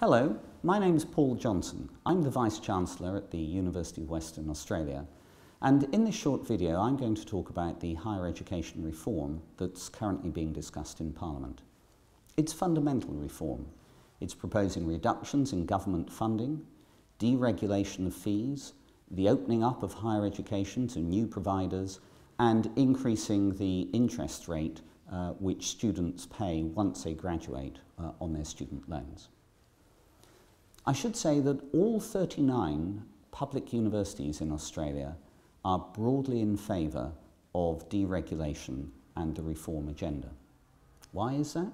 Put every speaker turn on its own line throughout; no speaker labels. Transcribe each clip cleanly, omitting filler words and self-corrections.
Hello, my name is Paul Johnson. I'm the Vice-Chancellor at the University of Western Australia, and in this short video I'm going to talk about the higher education reform that's currently being discussed in Parliament. It's fundamental reform. It's proposing reductions in government funding, deregulation of fees, the opening up of higher education to new providers, and increasing the interest rate which students pay once they graduate on their student loans. I should say that all 39 public universities in Australia are broadly in favour of deregulation and the reform agenda. Why is that?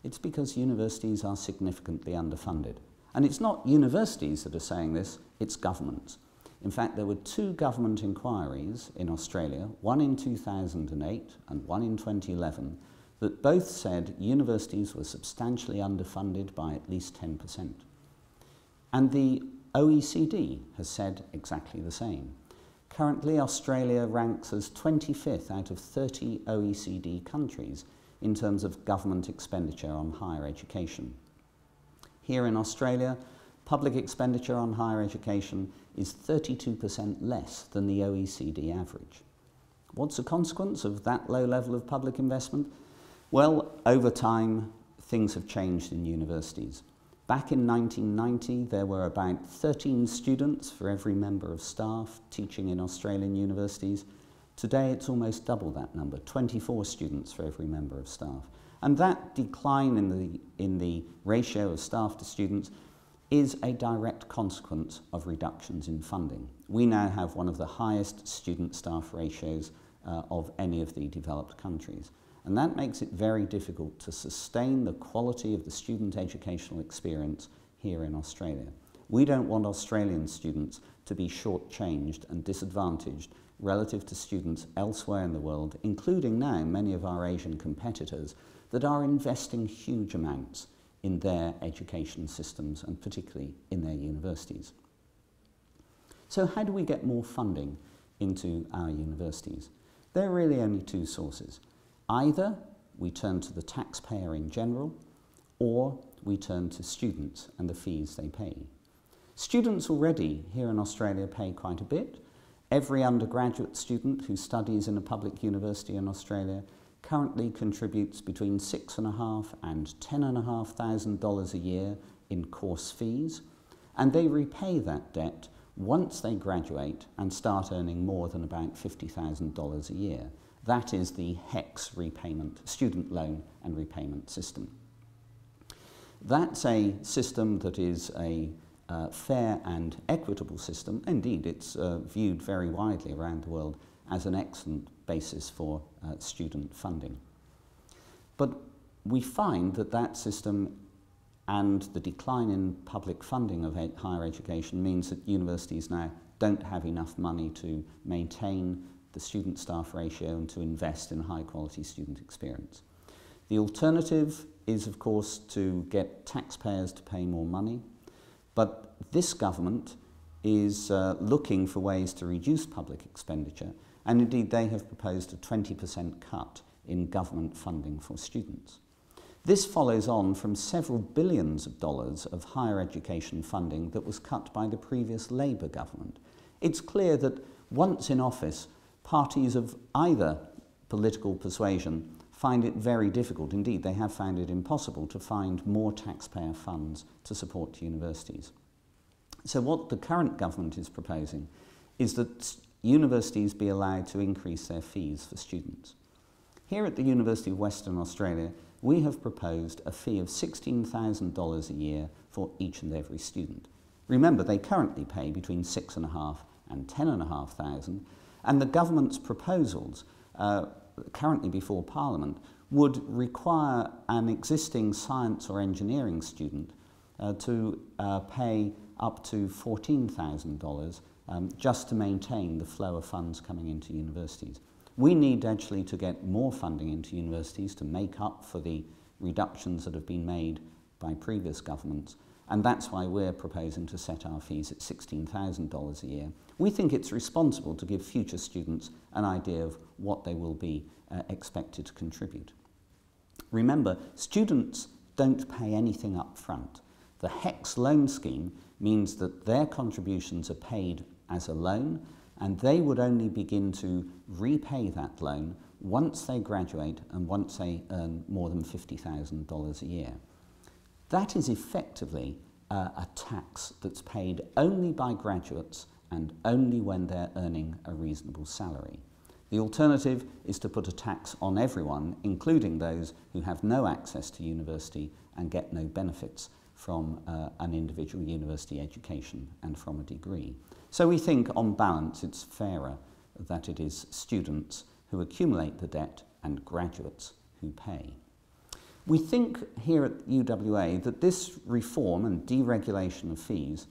It's because universities are significantly underfunded. And it's not universities that are saying this, it's governments. In fact, there were two government inquiries in Australia, one in 2008 and one in 2011, that both said universities were substantially underfunded by at least 10%. And the OECD has said exactly the same. Currently, Australia ranks as 25th out of 30 OECD countries in terms of government expenditure on higher education. Here in Australia, public expenditure on higher education is 32% less than the OECD average. What's the consequence of that low level of public investment? Well, over time, things have changed in universities. Back in 1990, there were about 13 students for every member of staff teaching in Australian universities. Today, it's almost double that number, 24 students for every member of staff. And that decline in the ratio of staff to students is a direct consequence of reductions in funding. We now have one of the highest student-staff ratios of any of the developed countries. And that makes it very difficult to sustain the quality of the student educational experience here in Australia. We don't want Australian students to be shortchanged and disadvantaged relative to students elsewhere in the world, including now many of our Asian competitors that are investing huge amounts in their education systems and particularly in their universities. So how do we get more funding into our universities? There are really only two sources. Either we turn to the taxpayer in general, or we turn to students and the fees they pay. Students already here in Australia pay quite a bit. Every undergraduate student who studies in a public university in Australia currently contributes between $6,500 and $10,500 a year in course fees, and they repay that debt once they graduate and start earning more than about $50,000 a year. That is the HECS repayment, student loan and repayment system. That's a system that is a fair and equitable system. Indeed, it's viewed very widely around the world as an excellent basis for student funding. But we find that that system and the decline in public funding of higher education means that universities now don't have enough money to maintain the student-staff ratio and to invest in high-quality student experience. The alternative is, of course, to get taxpayers to pay more money, but this government is looking for ways to reduce public expenditure, and indeed they have proposed a 20% cut in government funding for students. This follows on from several billions of dollars of higher education funding that was cut by the previous Labour government. It's clear that once in office, parties of either political persuasion find it very difficult, indeed they have found it impossible, to find more taxpayer funds to support universities. So what the current government is proposing is that universities be allowed to increase their fees for students. Here at the University of Western Australia, we have proposed a fee of $16,000 a year for each and every student. Remember, they currently pay between $6,500 and $10,500, and the government's proposals, currently before Parliament, would require an existing science or engineering student to pay up to $14,000 just to maintain the flow of funds coming into universities. We need actually to get more funding into universities to make up for the reductions that have been made by previous governments, and that's why we're proposing to set our fees at $16,000 a year. We think it's responsible to give future students an idea of what they will be expected to contribute. Remember, students don't pay anything up front. The HECS loan scheme means that their contributions are paid as a loan, and they would only begin to repay that loan once they graduate and once they earn more than $50,000 a year. That is effectively a tax that's paid only by graduates and only when they're earning a reasonable salary. The alternative is to put a tax on everyone, including those who have no access to university and get no benefits from an individual university education and from a degree. So we think, on balance, it's fairer that it is students who accumulate the debt and graduates who pay. We think here at UWA that this reform and deregulation of fees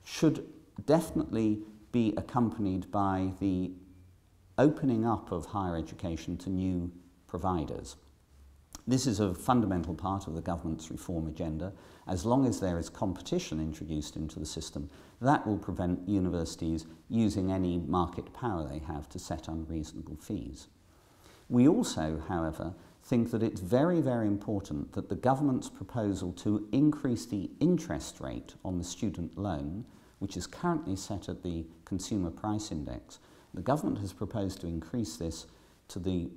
should definitely be accompanied by the opening up of higher education to new providers. This is a fundamental part of the government's reform agenda. As long as there is competition introduced into the system, that will prevent universities using any market power they have to set unreasonable fees. We also, however, think that it's very, very important that the government's proposal to increase the interest rate on the student loan, which is currently set at the Consumer Price Index, the government has proposed to increase this to the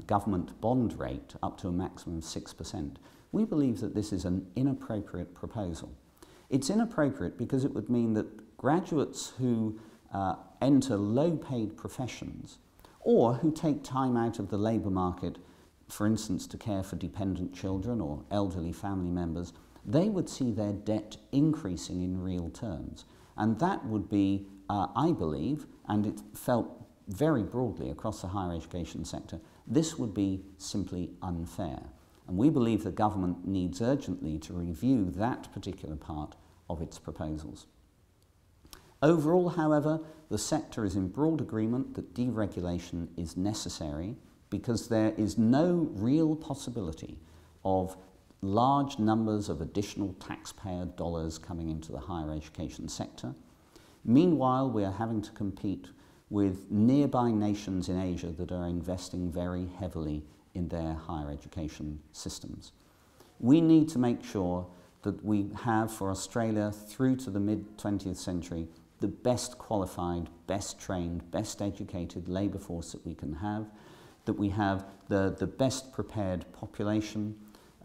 government bond rate up to a maximum of 6%. We believe that this is an inappropriate proposal. It's inappropriate because it would mean that graduates who enter low-paid professions or who take time out of the labour market, for instance, to care for dependent children or elderly family members, they would see their debt increasing in real terms. And that would be, I believe, and it felt very broadly across the higher education sector, this would be simply unfair. And we believe the government needs urgently to review that particular part of its proposals. Overall, however, the sector is in broad agreement that deregulation is necessary because there is no real possibility of large numbers of additional taxpayer dollars coming into the higher education sector. Meanwhile, we are having to compete with nearby nations in Asia that are investing very heavily in their higher education systems. We need to make sure that we have for Australia through to the mid-20th century the best qualified, best trained, best educated labour force that we can have, that we have the best prepared population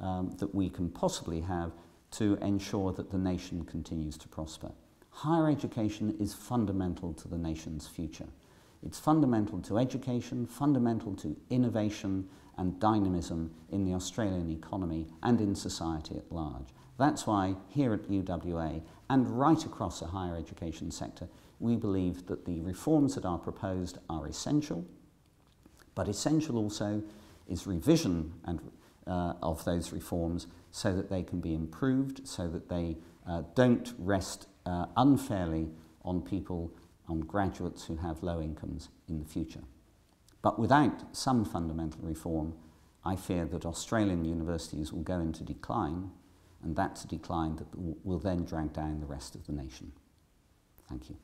that we can possibly have to ensure that the nation continues to prosper. Higher education is fundamental to the nation's future. It's fundamental to education, fundamental to innovation and dynamism in the Australian economy and in society at large. That's why here at UWA and right across the higher education sector, we believe that the reforms that are proposed are essential, but essential also is revision of those reforms so that they can be improved, so that they don't rest unfairly on people, on graduates who have low incomes in the future. But without some fundamental reform, I fear that Australian universities will go into decline, and that's a decline that will then drag down the rest of the nation. Thank you.